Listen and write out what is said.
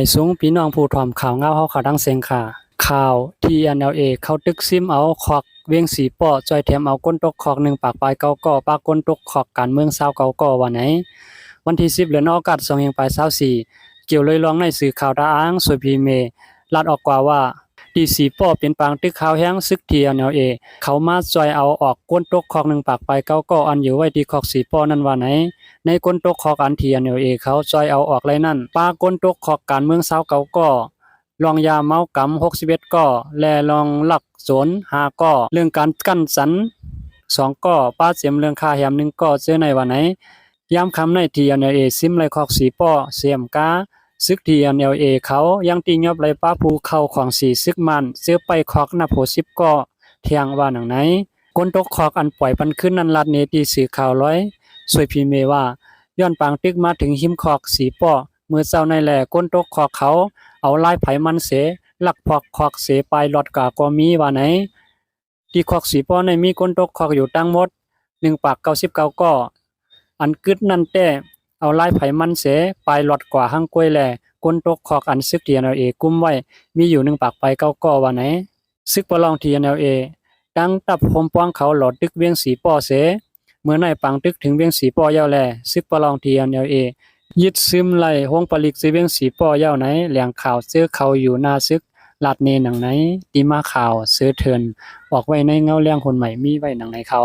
ไปสูงพี่น้องผู้ถ่อมข่าวเงาเฮาข่าวดังเสียงค่ะข่าว TNLA เขาตึกซิมเอาคอกเวียงสีป้อจอยแถมเอาก้นตกคอก1ปากปลายเก้าก่อปากก้นตกคอกการเมือง29ก่อวันไหนวันที่10เดือนออกาศ2524เกี่ยวเลยลองในสื่อข่าวดาอ้างสวยพีเมลัดออกกว่าว่าดีสีป้อเป็นปางตึกข่าวแห้งซึก TNLA เขามาจอยเอาออกก้นตกคอก1ปากปลายเก้าก่ออันอยู่ไว้ที่คอกสีป้อนั้นว่าไหนในก้นตกคอกอัน TNLA เขาจอยเอาออกไรนั่นปาก้นตกคอกการเมือง29ก่อลองยาเมากำ61ก่อแลลองหลักโสน5ก่อเรื่องการกั้นสัน2ก่อป้าเสียมเรื่องค่าแหม1ก่อเจอในวันไหนยามคำใน TNLA ซิมไรคอกสีป้อเสียมกาซึก TNLA เขายังตียอบไรป้าภูเข้าของสีซึกมันเสื้อไปคอกหน้าโพ10ก่อเทียงว่าหนังไหนก้นตกคอกอันปล่อยพันขึ้นนันลัดเนตีสื่อข่าวร้อยสวยพีเมว่าย้อนปางตึกมาถึงหิมคอกสีป้อเมื่อเจ้าในแหล่ก้นตกคอกเขาเอาลายไผมันเสลักพอกคอกเสปลายหลอดกาก็มีว่าไหนที่คอกสีป้อในมีก้นตกคอกอยู่ตั้งหมด1ปาก99ก่ออันกึดนั่นแต่เอาลายไผมันเสปลายหลอดกว่าหังกล้วยแลก้นตกคอกอันซึก TNLA กุมไว้มีอยู่1ปากไป9ก่อว่าไหนซึกประลอง TNLA ดังตับพมป้องเขาหลอดตึกเวียงสีป้อเสเมื่อในปังตึกถึงเวียงสีป้อยาวแลซึกประลอง TNLA ยึดซึมไหลห้องปลิกสิเวียงสีป้อยาวไหนแหล่งข่าวเสื้อเขาอยู่หน้าซึกลาดเนหนังไหนตีมาข่าวเสื้อเทินออกไว้ในเงาเลี้ยงคนใหม่มีไว้หนังไหนเขา